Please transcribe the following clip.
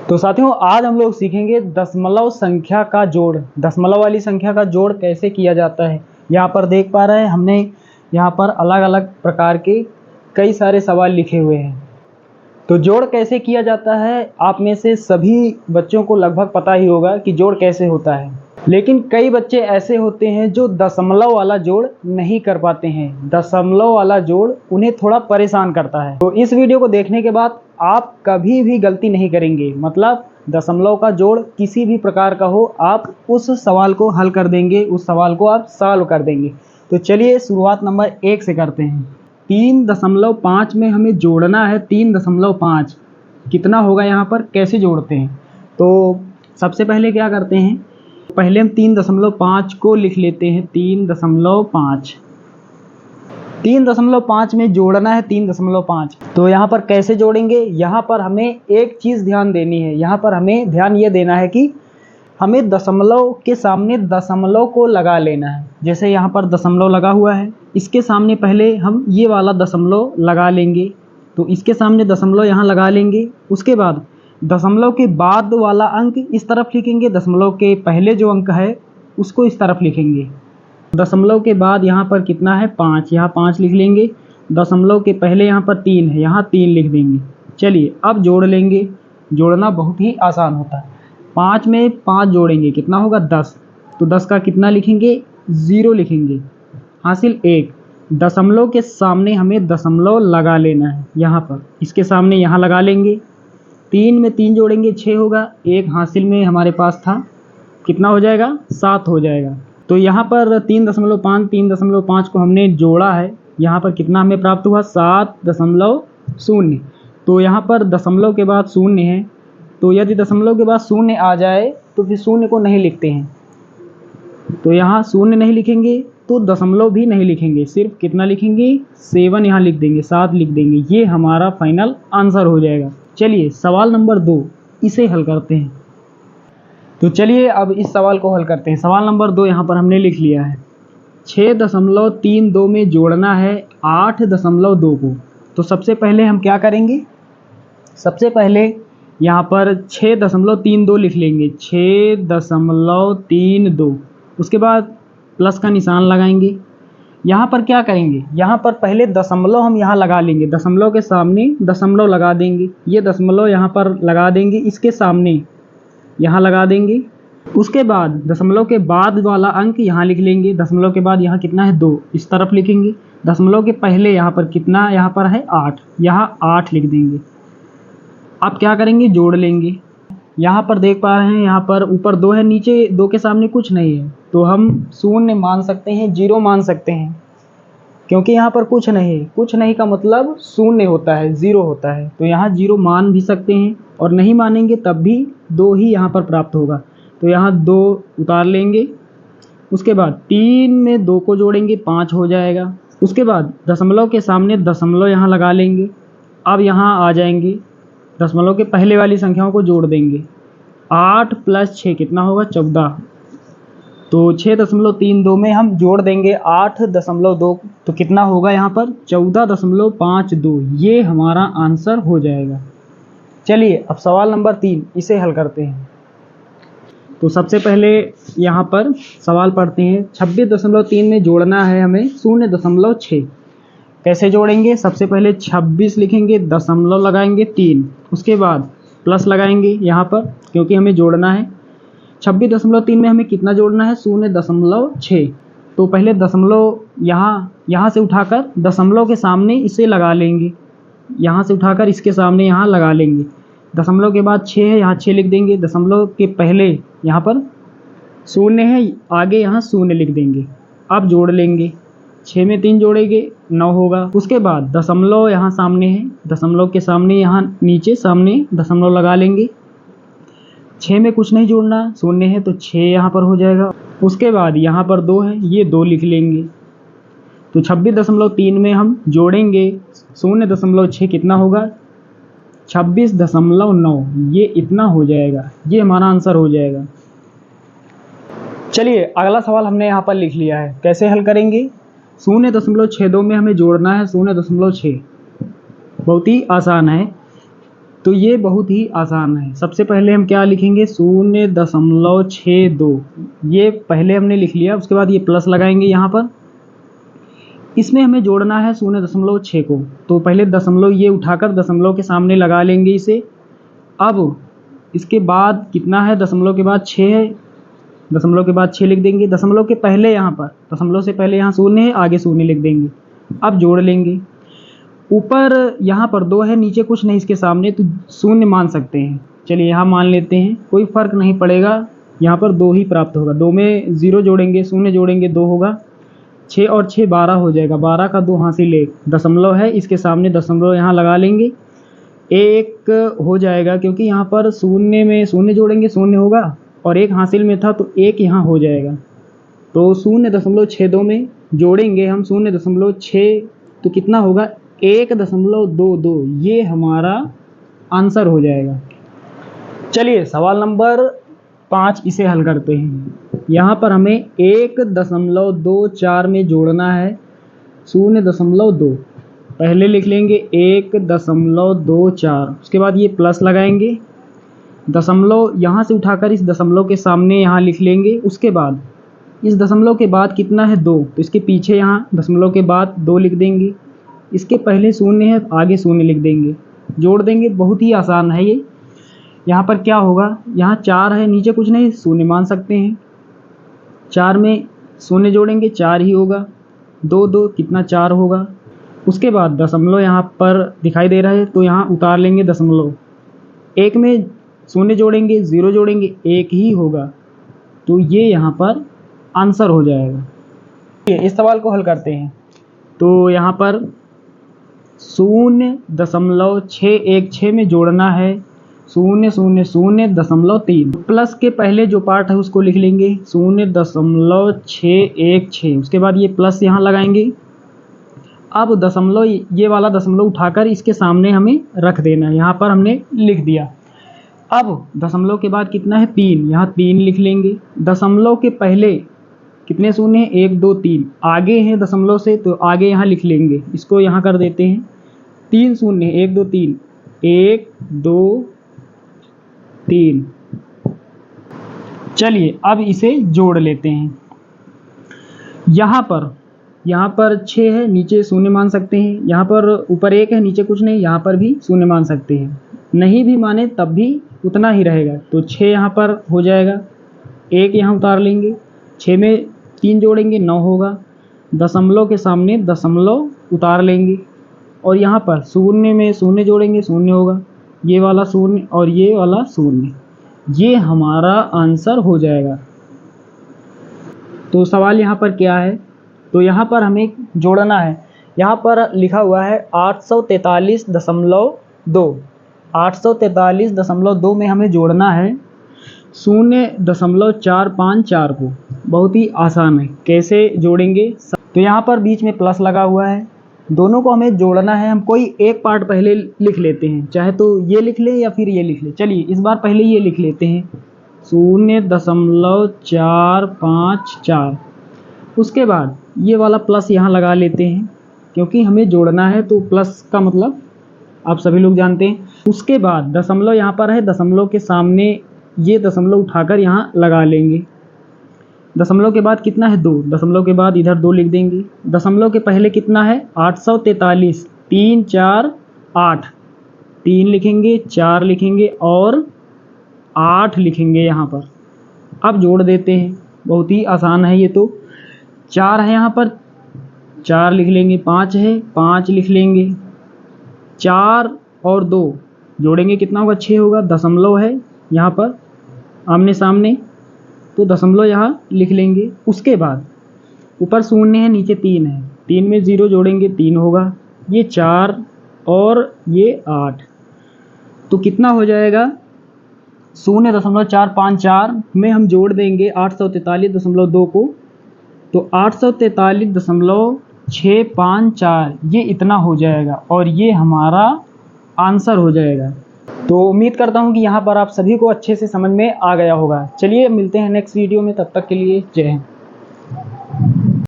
तो साथियों, आज हम लोग सीखेंगे दशमलव संख्या का जोड़। दशमलव वाली संख्या का जोड़ कैसे किया जाता है। यहाँ पर देख पा रहे हैं, हमने यहाँ पर अलग अलग प्रकार के कई सारे सवाल लिखे हुए हैं। तो जोड़ कैसे किया जाता है, आप में से सभी बच्चों को लगभग पता ही होगा कि जोड़ कैसे होता है। लेकिन कई बच्चे ऐसे होते हैं जो दशमलव वाला जोड़ नहीं कर पाते हैं। दशमलव वाला जोड़ उन्हें थोड़ा परेशान करता है। तो इस वीडियो को देखने के बाद आप कभी भी गलती नहीं करेंगे। मतलब दशमलव का जोड़ किसी भी प्रकार का हो, आप उस सवाल को हल कर देंगे, उस सवाल को आप सॉल्व कर देंगे। तो चलिए शुरुआत नंबर 1 से करते हैं। 3.5 में हमें जोड़ना है 3.5। कितना होगा यहाँ पर, कैसे जोड़ते हैं। तो सबसे पहले क्या करते हैं, पहले हम 3.5 को लिख लेते हैं। 3.5 में जोड़ना है 3.5। तो यहाँ पर कैसे जोड़ेंगे, यहाँ पर हमें एक चीज़ ध्यान देनी है। यहाँ पर हमें ध्यान ये देना है कि हमें दशमलव के सामने दशमलव को लगा लेना है। जैसे यहाँ पर दशमलव लगा हुआ है, इसके सामने पहले हम ये वाला दशमलव लगा लेंगे। तो इसके सामने दशमलव यहाँ लगा लेंगे। उसके बाद दशमलव के बाद वाला अंक इस तरफ लिखेंगे, दशमलव के पहले जो अंक है उसको इस तरफ लिखेंगे। दशमलव के बाद यहाँ पर कितना है, 5, यहाँ 5 लिख लेंगे। दशमलव के पहले यहाँ पर 3 है, यहाँ 3 लिख देंगे। चलिए अब जोड़ लेंगे। जोड़ना बहुत ही आसान होता है। 5 में 5 जोड़ेंगे, कितना होगा 10। तो 10 का कितना लिखेंगे, 0 लिखेंगे। हासिल 1। दशमलव के सामने हमें दशमलव लगा लेना है। यहाँ पर इसके सामने यहाँ लगा लेंगे। 3 में 3 जोड़ेंगे, 6 होगा। 1 हासिल में हमारे पास था, कितना हो जाएगा, 7 हो जाएगा। तो यहाँ पर 3.5 को हमने जोड़ा है। यहाँ पर कितना हमें प्राप्त हुआ, 7.0। तो यहाँ पर दशमलव के बाद 0 है, तो यदि दशमलव के बाद 0 आ जाए तो फिर 0 को नहीं लिखते हैं। तो यहाँ 0 नहीं लिखेंगे तो दशमलव भी नहीं लिखेंगे, सिर्फ कितना लिखेंगे, 7 यहाँ लिख देंगे, 7 लिख देंगे। ये हमारा फाइनल आंसर हो जाएगा। चलिए सवाल नंबर 2, इसे हल करते हैं। तो चलिए अब इस सवाल को हल करते हैं। सवाल नंबर 2 यहाँ पर हमने लिख लिया है। 6.32 में जोड़ना है 8.2 को। तो सबसे पहले हम क्या करेंगे, सबसे पहले यहाँ पर 6.32 लिख लेंगे। 6.32, उसके बाद प्लस का निशान लगाएंगे। यहाँ पर क्या करेंगे, यहाँ पर पहले दशमलव हम यहाँ लगा लेंगे। दशमलव के सामने दशमलव लगा देंगे। ये दशमलव यहाँ पर लगा देंगे, इसके सामने यहाँ लगा देंगे। उसके बाद दशमलव के बाद वाला अंक यहाँ लिख लेंगे। दशमलव के बाद यहाँ कितना है, 2, इस तरफ लिखेंगे। दशमलव के पहले यहाँ पर कितना, यहाँ पर है 8, यहाँ 8 लिख देंगे। अब क्या करेंगे, जोड़ लेंगे। यहाँ पर देख पा रहे हैं, यहाँ पर ऊपर 2 है, नीचे 2 के सामने कुछ नहीं है, तो हम 0 मान सकते हैं, 0 मान सकते हैं, क्योंकि यहाँ पर कुछ नहीं है। कुछ नहीं का मतलब 0 होता है, 0 होता है। तो यहाँ 0 मान भी सकते हैं, और नहीं मानेंगे तब भी 2 ही यहाँ पर प्राप्त होगा। तो यहाँ 2 उतार लेंगे। उसके बाद 3 में 2 को जोड़ेंगे, 5 हो जाएगा। उसके बाद दशमलव के सामने दशमलव यहाँ लगा लेंगे। अब यहाँ आ जाएंगे, दशमलव के पहले वाली संख्याओं को जोड़ देंगे। 8 + 6 कितना होगा, 14। तो 6.32 में हम जोड़ देंगे 8.2, तो कितना होगा यहाँ पर, 14.52। ये हमारा आंसर हो जाएगा। चलिए अब सवाल नंबर 3, इसे हल करते हैं। तो सबसे पहले यहाँ पर सवाल पढ़ते हैं। 26.3 में जोड़ना है हमें 0.6। कैसे जोड़ेंगे, सबसे पहले 26 लिखेंगे, दशमलव लगाएंगे 3, उसके बाद प्लस लगाएंगे यहाँ पर, क्योंकि हमें जोड़ना है। 26.3 में हमें कितना जोड़ना है, 0.6। तो पहले दशमलव यहाँ से उठाकर दशमलव के सामने इसे लगा लेंगे। यहाँ से उठाकर इसके सामने यहाँ लगा लेंगे। दशमलव के बाद 6 है, यहाँ 6 लिख देंगे। दशमलव के पहले यहाँ पर 0 है, आगे यहाँ 0 लिख देंगे। अब जोड़ लेंगे। 6 में 3 जोड़ेंगे, 9 होगा। उसके बाद दशमलव यहाँ सामने है, दशमलव के सामने यहाँ नीचे सामने दशमलव लगा लेंगे। 6 में कुछ नहीं जोड़ना, 0 है, तो 6 यहाँ पर हो जाएगा। उसके बाद यहाँ पर 2 है, ये 2 लिख लेंगे। तो 26.3 में हम जोड़ेंगे 0.6, कितना होगा, 26.9। ये इतना हो जाएगा, ये हमारा आंसर हो जाएगा। चलिए अगला सवाल हमने यहाँ पर लिख लिया है। कैसे हल करेंगे, 0.62 में हमें जोड़ना है 0.6। बहुत ही आसान है। तो ये बहुत ही आसान है। सबसे पहले हम क्या लिखेंगे, 0.62, ये पहले हमने लिख लिया। उसके बाद ये प्लस लगाएंगे यहाँ पर, इसमें हमें जोड़ना है 0.6 को, तो पहले दशमलव ये उठाकर दशमलव के सामने लगा लेंगे इसे। अब इसके बाद कितना है, दशमलव के बाद 6 है, दशमलव के बाद 6 लिख देंगे। दशमलव के पहले यहाँ पर, दशमलव से पहले यहाँ 0 है, आगे 0 लिख देंगे। अब जोड़ लेंगे। ऊपर यहाँ पर 2 है, नीचे कुछ नहीं इसके सामने, तो 0 मान सकते हैं। चलिए यहाँ मान लेते हैं, कोई फ़र्क नहीं पड़ेगा, यहाँ पर 2 ही प्राप्त होगा। 2 में 0 जोड़ेंगे, 0 जोड़ेंगे 2 होगा, 6 और 6 12 हो जाएगा। 12 का 2 हासिल 1, दशमलव है इसके सामने दशमलव यहाँ लगा लेंगे, 1 हो जाएगा, क्योंकि यहाँ पर 0 में 0 जोड़ेंगे 0 होगा, और 1 हासिल में था तो 1 यहाँ हो जाएगा। तो 0.62 में जोड़ेंगे हम 0.6, तो कितना होगा, 1.22, ये हमारा आंसर हो जाएगा। चलिए सवाल नंबर 5 इसे हल करते हैं। यहाँ पर हमें 1.24 में जोड़ना है 0.2, पहले लिख लेंगे 1.24, उसके बाद ये प्लस लगाएंगे, दशमलव यहाँ से उठाकर इस दशमलव के सामने यहाँ लिख लेंगे। उसके बाद इस दशमलव के बाद कितना है, 2, तो इसके पीछे यहाँ दशमलव के बाद 2 लिख देंगे। इसके पहले 0 है, आगे 0 लिख देंगे, जोड़ देंगे। बहुत ही आसान है ये। यहाँ पर क्या होगा, यहाँ 4 है, नीचे कुछ नहीं, 0 मान सकते हैं। 4 में 0 जोड़ेंगे 4 ही होगा, 2 2 कितना 4 होगा। उसके बाद दशमलव यहाँ पर दिखाई दे रहा है, तो यहाँ उतार लेंगे दशमलव। 1 में 0 जोड़ेंगे 0 जोड़ेंगे 1 ही होगा, तो ये यहाँ पर आंसर हो जाएगा। इस सवाल को हल करते हैं। तो यहाँ पर 0.616 में जोड़ना है 0.003, प्लस के पहले जो पार्ट है उसको लिख लेंगे 0.616, उसके बाद ये प्लस यहाँ लगाएंगे। अब दशमलव, ये वाला दशमलव उठाकर इसके सामने हमें रख देना है, यहाँ पर हमने लिख दिया। अब दशमलव के बाद कितना है, 3, यहाँ 3 लिख लेंगे। दशमलव के पहले कितने 0 हैं, 1 2 3, आगे हैं दशमलव से, तो आगे यहाँ लिख लेंगे, इसको यहाँ कर देते हैं। 3 0 है, 1 2 3, 1 2 3। चलिए अब इसे जोड़ लेते हैं। यहाँ पर 6 है, नीचे 0 मान सकते हैं। यहाँ पर ऊपर 1 है, नीचे कुछ नहीं, यहाँ पर भी 0 मान सकते हैं। नहीं भी माने तब भी उतना ही रहेगा, तो 6 यहाँ पर हो जाएगा, 1 यहाँ उतार लेंगे। 6 में 3 जोड़ेंगे 9 होगा, दशमलव के सामने दशमलव उतार लेंगे, और यहाँ पर 0 में 0 जोड़ेंगे 0 होगा, ये वाला 0 और ये वाला 0, ये हमारा आंसर हो जाएगा। तो सवाल यहाँ पर क्या है, तो यहाँ पर हमें जोड़ना है, यहाँ पर लिखा हुआ है 843.2, 843.2 में हमें जोड़ना है 0.454 को। बहुत ही आसान है, कैसे जोड़ेंगे। तो यहाँ पर बीच में प्लस लगा हुआ है, दोनों को हमें जोड़ना है। हम कोई एक पार्ट पहले लिख लेते हैं, चाहे तो ये लिख लें या फिर ये लिख लें। चलिए इस बार पहले ये लिख लेते हैं 0.454, उसके बाद ये वाला प्लस यहाँ लगा लेते हैं, क्योंकि हमें जोड़ना है, तो प्लस का मतलब आप सभी लोग जानते हैं। उसके बाद दशमलव यहाँ पर है, दशमलव के सामने ये दशमलव उठाकर यहाँ लगा लेंगे। दशमलव के बाद कितना है, 2, दशमलव के बाद इधर 2 लिख देंगे। दशमलव के पहले कितना है, 843, 3 4 8, 3 लिखेंगे 4 लिखेंगे और 8 लिखेंगे यहाँ पर। अब जोड़ देते हैं, बहुत ही आसान है ये। तो 4 है यहाँ पर, 4 लिख लेंगे, 5 है 5 लिख लेंगे, 4 और 2 जोड़ेंगे कितना होगा, 6 होगा। दशमलव है यहाँ पर आमने सामने, तो दशमलव यहाँ लिख लेंगे। उसके बाद ऊपर 0 है, नीचे 3 है, 3 में 0 जोड़ेंगे 3 होगा, ये 4 और ये 8, तो कितना हो जाएगा, 0.454 में हम जोड़ देंगे 843.2 को, तो 843.654 ये इतना हो जाएगा, और ये हमारा आंसर हो जाएगा। तो उम्मीद करता हूँ कि यहाँ पर आप सभी को अच्छे से समझ में आ गया होगा। चलिए मिलते हैं नेक्स्ट वीडियो में, तब तक के लिए जय हिंद।